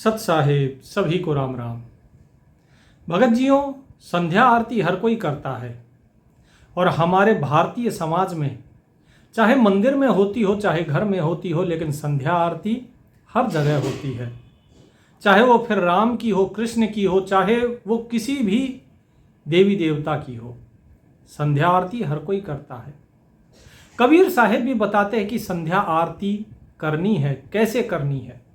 सत साहेब सभी को राम राम। भगत जियों, संध्या आरती हर कोई करता है और हमारे भारतीय समाज में चाहे मंदिर में होती हो चाहे घर में होती हो, लेकिन संध्या आरती हर जगह होती है। चाहे वो फिर राम की हो, कृष्ण की हो, चाहे वो किसी भी देवी देवता की हो, संध्या आरती हर कोई करता है। कबीर साहेब भी बताते हैं कि संध्या आरती करनी है, कैसे करनी है।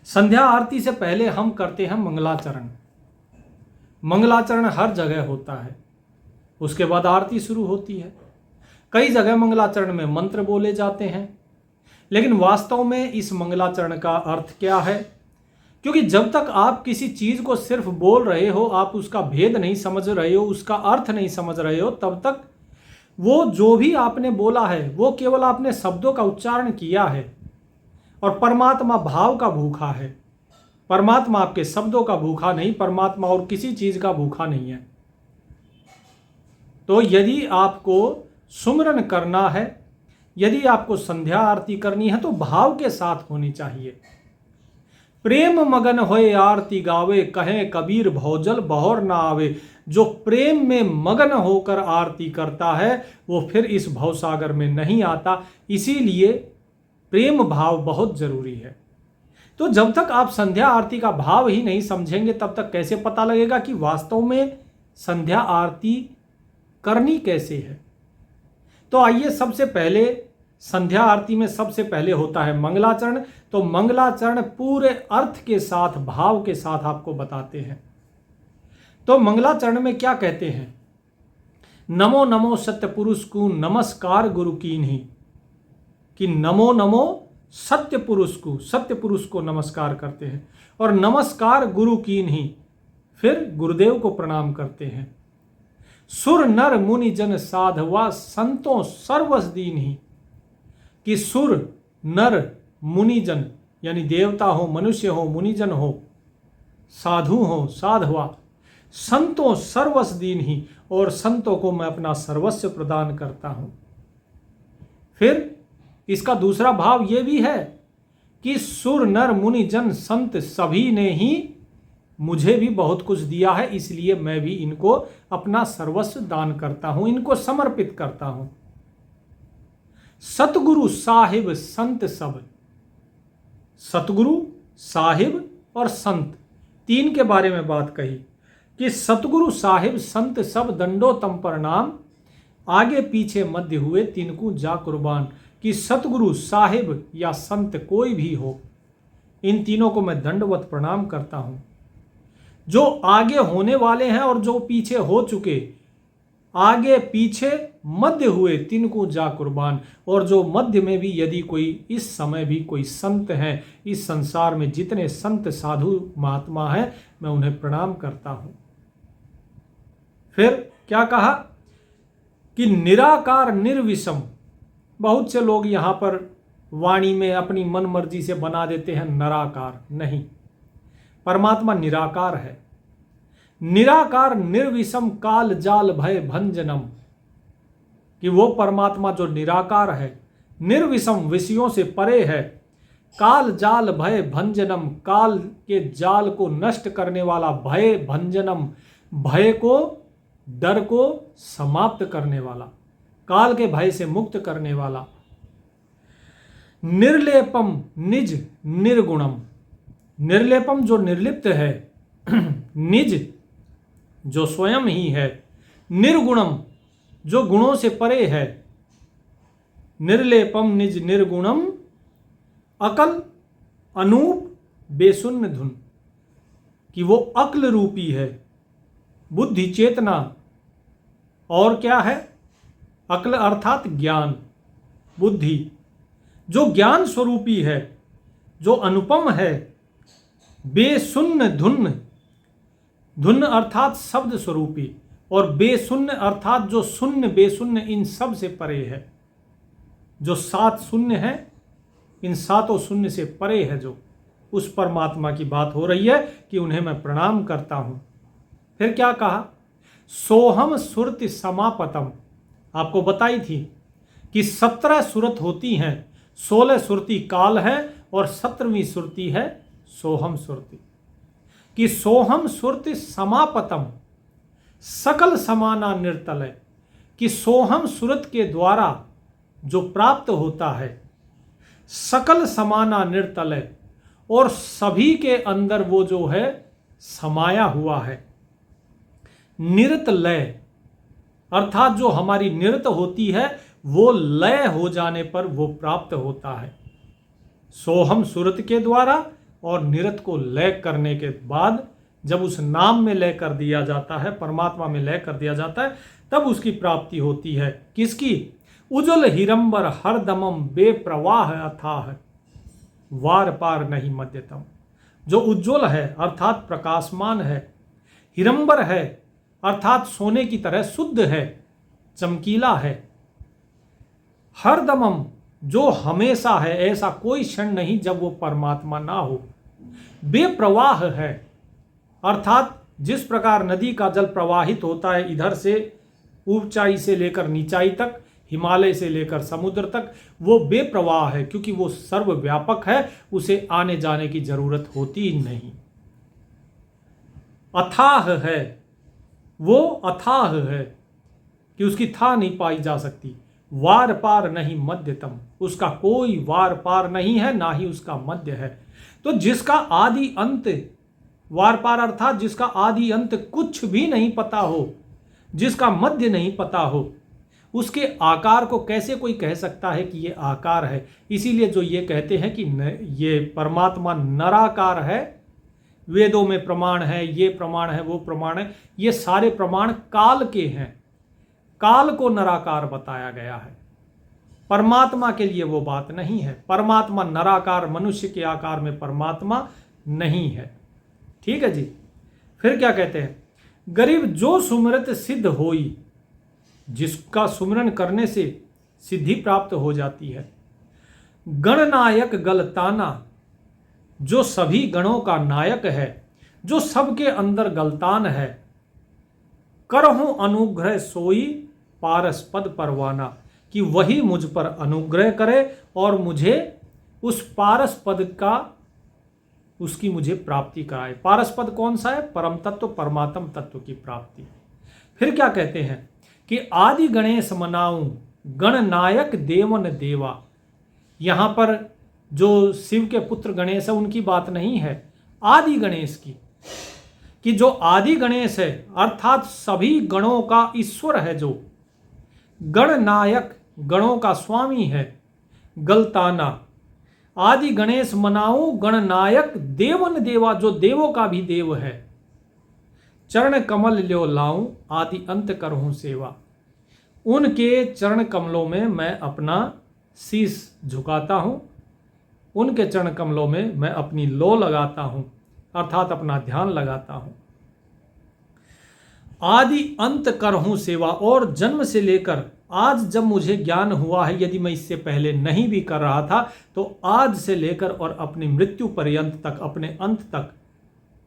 संध्या आरती से पहले हम करते हैं मंगलाचरण। मंगलाचरण हर जगह होता है, उसके बाद आरती शुरू होती है। कई जगह मंगलाचरण में मंत्र बोले जाते हैं, लेकिन वास्तव में इस मंगलाचरण का अर्थ क्या है? क्योंकि जब तक आप किसी चीज को सिर्फ बोल रहे हो, आप उसका भेद नहीं समझ रहे हो, उसका अर्थ नहीं समझ रहे हो, तब तक वो जो भी आपने बोला है वो केवल आपने शब्दों का उच्चारण किया है। और परमात्मा भाव का भूखा है। परमात्मा आपके शब्दों का भूखा नहीं, परमात्मा और किसी चीज का भूखा नहीं है। तो यदि आपको सुमरन करना है, यदि आपको संध्या आरती करनी है, तो भाव के साथ होनी चाहिए। प्रेम मगन होए आरती गावे, कहे कबीर भौजल बहौर ना आवे। जो प्रेम में मगन होकर आरती करता है वो फिर इस भवसागर में नहीं आता। इसीलिए प्रेम भाव बहुत जरूरी है। तो जब तक आप संध्या आरती का भाव ही नहीं समझेंगे, तब तक कैसे पता लगेगा कि वास्तव में संध्या आरती करनी कैसे है? तो आइए, सबसे पहले संध्या आरती में सबसे पहले होता है मंगलाचरण। तो मंगलाचरण पूरे अर्थ के साथ, भाव के साथ आपको बताते हैं। तो मंगलाचरण में क्या कहते हैं? नमो नमो सत्य पुरुष को नमस्कार गुरु कीन्ही। कि नमो नमो सत्य पुरुष को नमस्कार करते हैं और नमस्कार गुरु कीन्ही, फिर गुरुदेव को प्रणाम करते हैं। सुर नर मुनि जन साधवा संतों सर्वस दीन्ही। कि सुर नर मुनि जन यानी देवता हो, मनुष्य हो, मुनिजन हो, साधु हो, साधवा, संतों सर्वस दीन्ही, और संतों को मैं अपना सर्वस्व प्रदान करता हूं। फिर इसका दूसरा भाव यह भी है कि सुर नर मुनि जन संत सभी ने ही मुझे भी बहुत कुछ दिया है, इसलिए मैं भी इनको अपना सर्वस्व दान करता हूं, इनको समर्पित करता हूं। सतगुरु साहिब संत सब। सतगुरु, साहिब और संत, तीन के बारे में बात कही कि सतगुरु साहिब संत सब दंडोतम प्रणाम, आगे पीछे मध्य हुए तिनको जा कुर्बान। कि सतगुरु, साहिब या संत कोई भी हो, इन तीनों को मैं दंडवत प्रणाम करता हूं। जो आगे होने वाले हैं और जो पीछे हो चुके, आगे पीछे मध्य हुए तिनको जा कुर्बान। और जो मध्य में भी यदि कोई इस समय भी कोई संत हैं, इस संसार में जितने संत साधु महात्मा हैं, मैं उन्हें प्रणाम करता हूं। फिर क्या कहा कि निराकार निर्विषम। बहुत से लोग यहां पर वाणी में अपनी मन मर्जी से बना देते हैं निराकार। नहीं, परमात्मा निराकार है। निराकार निर्विषम काल जाल भय भंजनम। कि वो परमात्मा जो निराकार है, निर्विषम विषयों से परे है, काल जाल भय भंजनम, काल के जाल को नष्ट करने वाला, भय भंजनम, भय को, डर को समाप्त करने वाला, काल के भय से मुक्त करने वाला। निर्लेपम निज निर्गुणम। निर्लेपम जो निर्लिप्त है, निज जो स्वयं ही है, निर्गुणम जो गुणों से परे है। निर्लेपम निज निर्गुणम, अकल अनूप बेसुन्न धुन। कि वो अक्ल रूपी है, बुद्धि चेतना, और क्या है? अक्ल अर्थात ज्ञान, बुद्धि जो ज्ञान स्वरूपी है, जो अनुपम है। बेसुन्न धुन, धुन अर्थात शब्द स्वरूपी, और बेशून्य अर्थात जो शून्य बेशून्य इन सब से परे है। जो सात शून्य है, इन सातों शून्य से परे है, जो उस परमात्मा की बात हो रही है कि उन्हें मैं प्रणाम करता हूं। फिर क्या कहा? सोहम सुरति समापतम। आपको बताई थी कि 17 सुरत होती हैं, 16 सुरती काल है और 17वीं सुरती है सोहम सुरति, कि सोहम सुरति समापतम सकल समाना निर्तलय, कि सोहम सुरत के द्वारा जो प्राप्त होता है सकल समाना निर्तलय, और सभी के अंदर वो जो है समाया हुआ है। निरत लय अर्थात जो हमारी निरत होती है वो लय हो जाने पर वो प्राप्त होता है। सोहम सुरत के द्वारा और निरत को लय करने के बाद जब उस नाम में लय कर दिया जाता है, परमात्मा में लय कर दिया जाता है, तब उसकी प्राप्ति होती है। किसकी? उज्ज्वल हिरंबर हरदमम बेप्रवाह अथाह वार पार नहीं मध्यतम। जो उज्ज्वल है अर्थात प्रकाशमान है, हिरंबर है अर्थात सोने की तरह शुद्ध है, चमकीला है, हरदमम जो हमेशा है, ऐसा कोई क्षण नहीं जब वो परमात्मा ना हो। बेप्रवाह है अर्थात जिस प्रकार नदी का जल प्रवाहित होता है इधर से ऊंचाई से लेकर नीचाई तक, हिमालय से लेकर समुद्र तक, वो बेप्रवाह है क्योंकि वो सर्वव्यापक है, उसे आने जाने की जरूरत होती ही नहीं। अथाह है, वो अथाह है कि उसकी था नहीं पाई जा सकती। वार पार नहीं मध्यतम, उसका कोई वार पार नहीं है, ना ही उसका मध्य है। तो जिसका आदि अंत, वार पार अर्थात जिसका आदि अंत कुछ भी नहीं पता हो, जिसका मध्य नहीं पता हो, उसके आकार को कैसे कोई कह सकता है कि ये आकार है। इसीलिए जो ये कहते हैं कि ये परमात्मा नराकार है, वेदों में प्रमाण है, ये प्रमाण है, वो प्रमाण है, ये सारे प्रमाण काल के हैं। काल को नराकार बताया गया है, परमात्मा के लिए वो बात नहीं है। परमात्मा नराकार, मनुष्य के आकार में परमात्मा नहीं है। ठीक है जी। फिर क्या कहते हैं? गरीब जो सुमरत सिद्ध होई, जिसका सुमरन करने से सिद्धि प्राप्त हो जाती है। गणनायक गलताना, जो सभी गणों का नायक है, जो सबके अंदर गलतान है। करहूं अनुग्रह सोई पारसपद परवाना, कि वही मुझ पर अनुग्रह करे और मुझे उस पारसपद का, उसकी मुझे प्राप्ति कराए। पारसपद कौन सा है? परम तत्व, परमात्म तत्व की प्राप्ति। फिर क्या कहते हैं कि आदि गणेश मनाऊं गणनायक देवन देवा। यहां पर जो शिव के पुत्र गणेश है उनकी बात नहीं है, आदि गणेश की, कि जो आदि गणेश है अर्थात सभी गणों का ईश्वर है, जो गणनायक गणों का स्वामी है। गलताना आदि गणेश मनाऊं गणनायक देवन देवा, जो देवों का भी देव है। चरण कमल ल्यो लाऊं आदि अंत करहूं सेवा, उनके चरण कमलों में मैं अपना शीश झुकाता हूं, उनके चरण कमलों में मैं अपनी लो लगाता हूं अर्थात अपना ध्यान लगाता हूं। आदि अंत करहूं सेवा, और जन्म से लेकर आज जब मुझे ज्ञान हुआ है, यदि मैं इससे पहले नहीं भी कर रहा था, तो आज से लेकर और अपनी मृत्यु पर्यंत तक, अपने अंत तक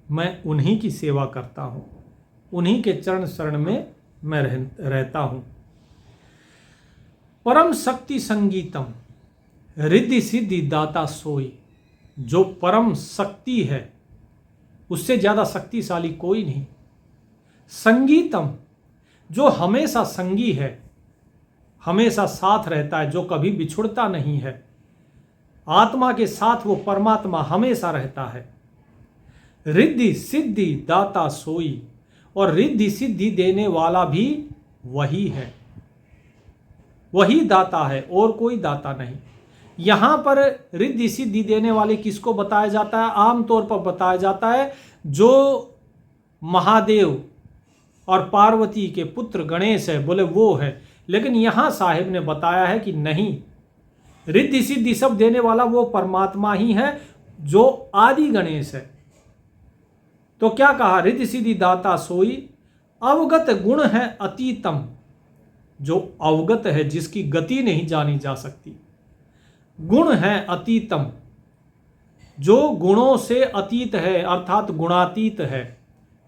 मैं उन्हीं की सेवा करता हूं, उन्हीं के चरण शरण में मैं रहता हूं। परम शक्ति संगीतम रिद्धि सिद्धि दाता सोई, जो परम शक्ति है उससे ज्यादा शक्तिशाली कोई नहीं। संगीतम, जो हमेशा संगी है, हमेशा साथ रहता है, जो कभी बिछुड़ता नहीं है। आत्मा के साथ वो परमात्मा हमेशा रहता है। रिद्धि सिद्धि दाता सोई, और रिद्धि सिद्धि देने वाला भी वही है, वही दाता है और कोई दाता नहीं। यहां पर रिद्धि सिद्धि देने वाले किसको बताया जाता है? आमतौर पर बताया जाता है जो महादेव और पार्वती के पुत्र गणेश है, बोले वो है। लेकिन यहां साहिब ने बताया है कि नहीं, रिद्धि सिद्धि सब देने वाला वो परमात्मा ही है जो आदि गणेश है। तो क्या कहा? रिद्धि सिद्धि दाता सोई, अवगत गुण है अतीतम, जो अवगत है, जिसकी गति नहीं जानी जा सकती। गुण है अतीतम, जो गुणों से अतीत है अर्थात गुणातीत है।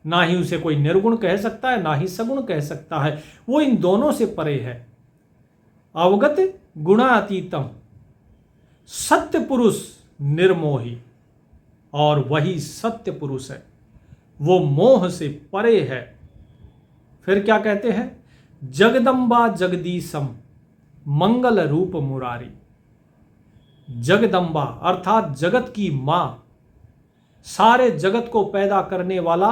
ना ही उसे कोई निर्गुण कह सकता है, ना ही सगुण कह सकता है, वो इन दोनों से परे है। अवगत गुणातीतम, सत्य पुरुष निर्मोही, और वही सत्य पुरुष है, वो मोह से परे है। फिर क्या कहते हैं? जगदम्बा जगदीशम मंगल रूप मुरारी। जगदम्बा अर्थात जगत की मां, सारे जगत को पैदा करने वाला,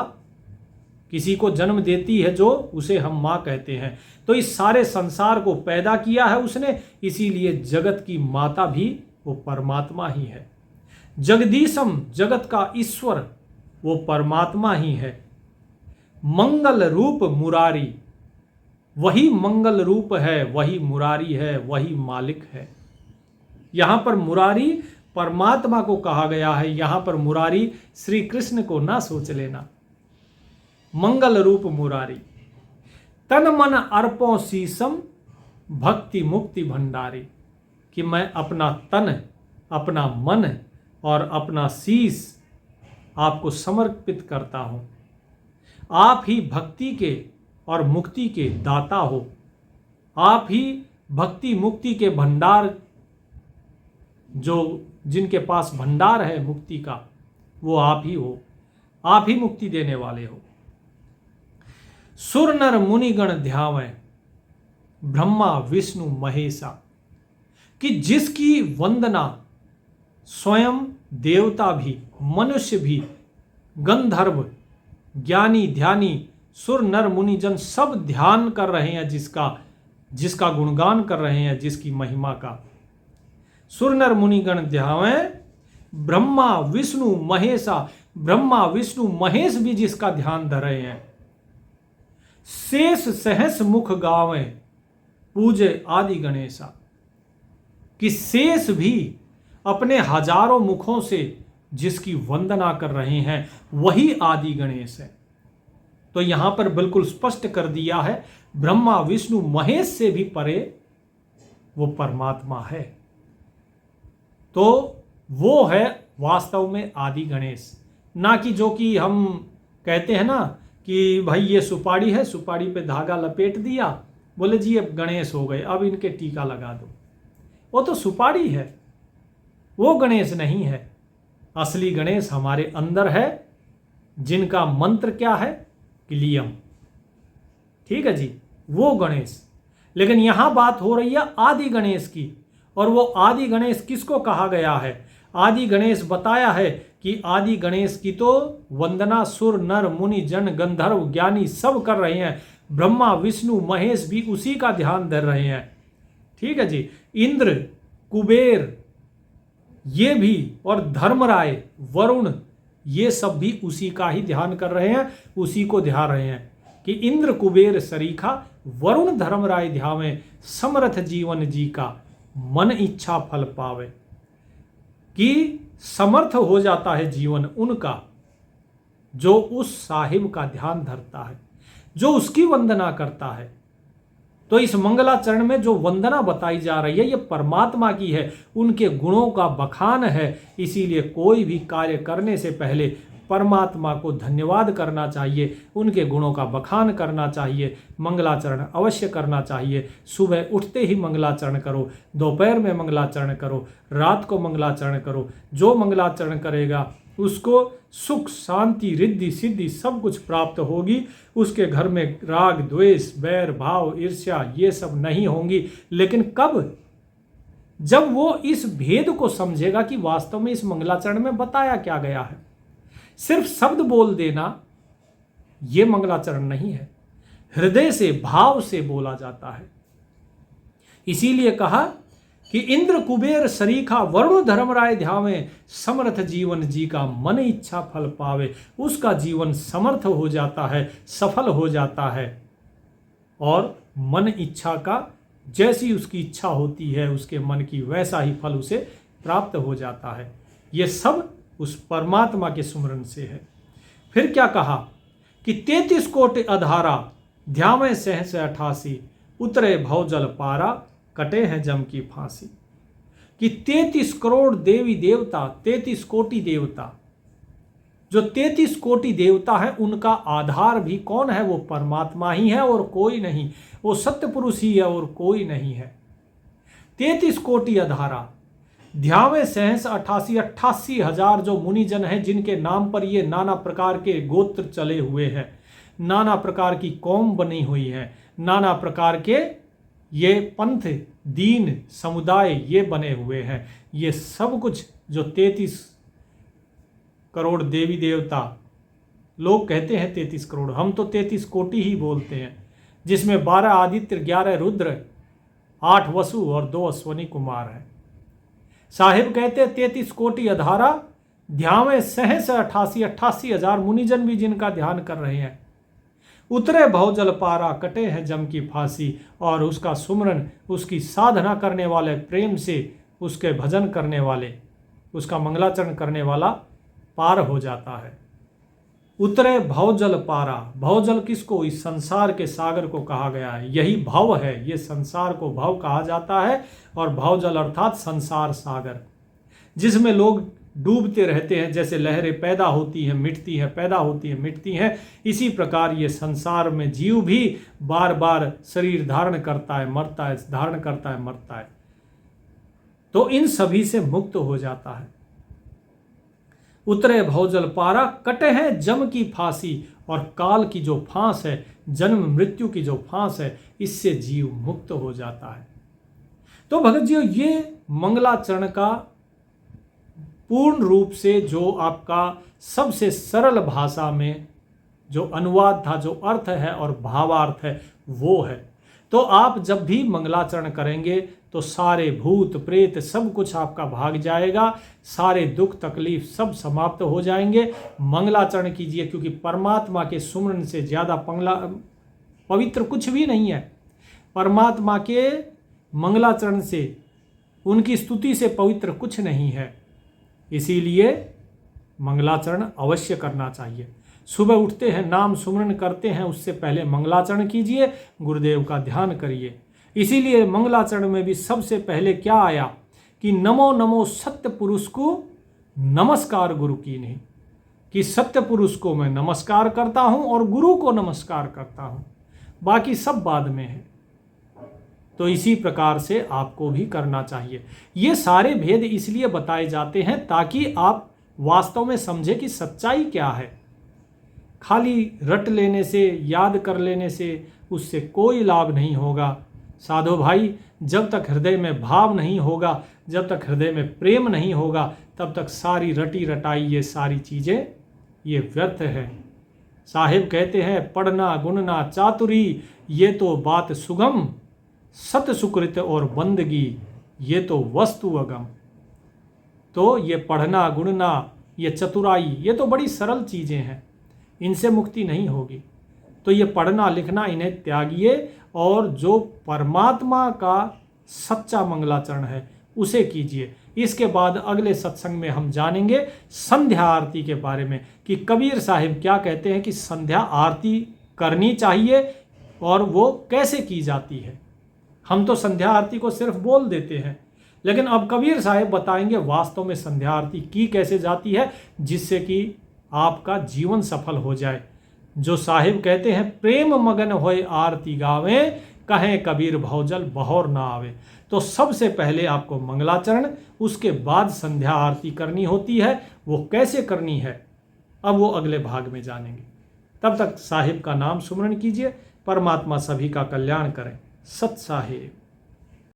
किसी को जन्म देती है जो, उसे हम मां कहते हैं। तो इस सारे संसार को पैदा किया है उसने, इसीलिए जगत की माता भी वो परमात्मा ही है। जगदीशम जगत का ईश्वर वो परमात्मा ही है। मंगल रूप मुरारी, वही मंगल रूप है, वही मुरारी है, वही मालिक है। यहां पर मुरारी परमात्मा को कहा गया है, यहां पर मुरारी श्री कृष्ण को ना सोच लेना। मंगल रूप मुरारी। तन मन अर्पों शीसम भक्ति मुक्ति भंडारी, कि मैं अपना तन, अपना मन और अपना शीस आपको समर्पित करता हूं। आप ही भक्ति के और मुक्ति के दाता हो, आप ही भक्ति मुक्ति के भंडार, जो जिनके पास भंडार है मुक्ति का, वो आप ही हो, आप ही मुक्ति देने वाले हो। सुर नर मुनिगण ध्यावें ब्रह्मा विष्णु महेशा, कि जिसकी वंदना स्वयं देवता भी, मनुष्य भी, गंधर्व, ज्ञानी ध्यानी, सुर नर मुनिजन सब ध्यान कर रहे हैं, जिसका गुणगान कर रहे हैं, जिसकी महिमा का। सुर नर मुनिगण ध्यावें ब्रह्मा विष्णु महेशा, ब्रह्मा विष्णु महेश भी जिसका ध्यान धर रहे हैं। शेष सहस मुख गावें पूजे आदि गणेशा, कि शेष भी अपने हजारों मुखों से जिसकी वंदना कर रहे हैं, वही आदि गणेश है। तो यहां पर बिल्कुल स्पष्ट कर दिया है, ब्रह्मा विष्णु महेश से भी परे वो परमात्मा है। तो वो है वास्तव में आदि गणेश, ना कि जो कि हम कहते हैं ना कि भाई ये सुपारी है, सुपारी पे धागा लपेट दिया, बोले जी अब गणेश हो गए, अब इनके टीका लगा दो। वो तो सुपारी है, वो गणेश नहीं है। असली गणेश हमारे अंदर है, जिनका मंत्र क्या है? क्लियम। ठीक है जी, वो गणेश। लेकिन यहां बात हो रही है आदि गणेश की, और वो आदि गणेश किसको कहा गया है? आदि गणेश बताया है कि आदि गणेश की तो वंदना सुर नर मुनि जन गंधर्व ज्ञानी सब कर रहे हैं, ब्रह्मा विष्णु महेश भी उसी का ध्यान धर रहे हैं। ठीक है जी, इंद्र कुबेर ये भी, और धर्मराय वरुण ये सब भी उसी का ही ध्यान कर रहे हैं, उसी को ध्यान रहे हैं कि इंद्र कुबेर सरीखा वरुण धर्मराय ध्यावें समर्थ जीवन जी का मन इच्छा फल पावे, कि समर्थ हो जाता है जीवन उनका जो उस साहिब का ध्यान धरता है, जो उसकी वंदना करता है। तो इस मंगलाचरण में जो वंदना बताई जा रही है ये परमात्मा की है, उनके गुणों का बखान है। इसीलिए कोई भी कार्य करने से पहले परमात्मा को धन्यवाद करना चाहिए, उनके गुणों का बखान करना चाहिए, मंगलाचरण अवश्य करना चाहिए। सुबह उठते ही मंगलाचरण करो, दोपहर में मंगलाचरण करो, रात को मंगलाचरण करो। जो मंगलाचरण करेगा उसको सुख शांति रिद्धि सिद्धि सब कुछ प्राप्त होगी। उसके घर में राग द्वेष बैर भाव ईर्ष्या ये सब नहीं होंगी। लेकिन कब? जब वो इस भेद को समझेगा कि वास्तव में इस मंगलाचरण में बताया क्या गया है। सिर्फ शब्द बोल देना ये मंगलाचरण नहीं है, हृदय से भाव से बोला जाता है। इसीलिए कहा कि इंद्र कुबेर सरीखा वरुण धर्मराय ध्यावें समर्थ जीवन जी का मन इच्छा फल पावे। उसका जीवन समर्थ हो जाता है, सफल हो जाता है, और मन इच्छा का जैसी उसकी इच्छा होती है उसके मन की वैसा ही फल उसे प्राप्त हो जाता है। ये सब उस परमात्मा के सुमरन से है। फिर क्या कहा कि 33 कोटि अधारा ध्यावें सहस 88 उतरे भवजल पारा कटे हैं जम की फांसी। कि 33 करोड़ देवी देवता, 33 कोटि देवता, जो 33 कोटि देवता है उनका आधार भी कौन है? वो परमात्मा ही है और कोई नहीं। वो सत्य पुरुष ही है और कोई नहीं है। 33 कोटि अधारा, ध्यावे सहस 88 हजार जो मुनिजन हैं, जिनके नाम पर ये नाना प्रकार के गोत्र चले हुए हैं, नाना प्रकार की कौम बनी हुई है, नाना प्रकार के ये पंथ दीन समुदाय ये बने हुए हैं। ये सब कुछ जो 33 करोड़ देवी देवता, लोग कहते हैं 33 करोड़, हम तो 33 कोटि ही बोलते हैं, जिसमें 12 आदित्य, 11 रुद्र, 8 वसु और 2 अश्वनी कुमार हैं। साहिब कहते 33 कोटि अधारा ध्यावे सहस 88 हजार मुनिजन भी जिनका ध्यान कर रहे हैं। उतरे भवजल पारा कटे हैं जम की फांसी, और उसका सुमरन, उसकी साधना करने वाले, प्रेम से उसके भजन करने वाले, उसका मंगलाचरण करने वाला पार हो जाता है। उतरे भवजल पारा, भवजल किसको? इस संसार के सागर को कहा गया है। यही भव है, ये संसार को भव कहा जाता है। और भवजल अर्थात संसार सागर, जिसमें लोग डूबते रहते हैं। जैसे लहरें पैदा होती हैं मिटती हैं, पैदा होती हैं मिटती हैं, इसी प्रकार ये संसार में जीव भी बार बार शरीर धारण करता है, मरता है, धारण करता है, मरता है। तो इन सभी से मुक्त हो जाता है। उतरे भवजल पारा कटे हैं जम की फांसी, और काल की जो फांस है, जन्म मृत्यु की जो फांस है, इससे जीव मुक्त हो जाता है। तो भगत जी, ये मंगलाचरण का पूर्ण रूप से जो आपका सबसे सरल भाषा में जो अनुवाद था, जो अर्थ है और भावार्थ है, वो है। तो आप जब भी मंगलाचरण करेंगे तो सारे भूत प्रेत सब कुछ आपका भाग जाएगा, सारे दुख तकलीफ सब समाप्त हो जाएंगे। मंगलाचरण कीजिए, क्योंकि परमात्मा के सुमरन से ज़्यादा पवित्र कुछ भी नहीं है। परमात्मा के मंगलाचरण से, उनकी स्तुति से पवित्र कुछ नहीं है। इसीलिए मंगलाचरण अवश्य करना चाहिए। सुबह उठते हैं, नाम सुमरन करते हैं, उससे पहले मंगलाचरण कीजिए, गुरुदेव का ध्यान करिए। इसीलिए मंगलाचरण में भी सबसे पहले क्या आया कि नमो नमो सत्य पुरुष को नमस्कार गुरु की नहीं, कि सत्य पुरुष को मैं नमस्कार करता हूं और गुरु को नमस्कार करता हूं, बाकी सब बाद में है। तो इसी प्रकार से आपको भी करना चाहिए। ये सारे भेद इसलिए बताए जाते हैं ताकि आप वास्तव में समझे कि सच्चाई क्या है। खाली रट लेने से, याद कर लेने से उससे कोई लाभ नहीं होगा। साधो भाई, जब तक हृदय में भाव नहीं होगा, जब तक हृदय में प्रेम नहीं होगा, तब तक सारी रटी रटाई ये सारी चीज़ें ये व्यर्थ है। साहिब कहते हैं, पढ़ना गुणना चातुरी ये तो बात सुगम, सत सुकृत और बंदगी ये तो वस्तु अगम। तो ये पढ़ना गुणना, ये चतुराई, ये तो बड़ी सरल चीज़ें हैं, इनसे मुक्ति नहीं होगी। तो ये पढ़ना लिखना इन्हें त्यागिए, और जो परमात्मा का सच्चा मंगलाचरण है उसे कीजिए। इसके बाद अगले सत्संग में हम जानेंगे संध्या आरती के बारे में, कि कबीर साहिब क्या कहते हैं कि संध्या आरती करनी चाहिए और वो कैसे की जाती है। हम तो संध्या आरती को सिर्फ बोल देते हैं, लेकिन अब कबीर साहिब बताएंगे वास्तव में संध्या आरती की कैसे जाती है, जिससे कि आपका जीवन सफल हो जाए। जो साहिब कहते हैं, प्रेम मगन होए आरती गावे, कहें कबीर भवजल बहौर ना आवे। तो सबसे पहले आपको मंगलाचरण, उसके बाद संध्या आरती करनी होती है। वो कैसे करनी है अब वो अगले भाग में जानेंगे। तब तक साहिब का नाम सुमरन कीजिए। परमात्मा सभी का कल्याण करें। सत साहिब।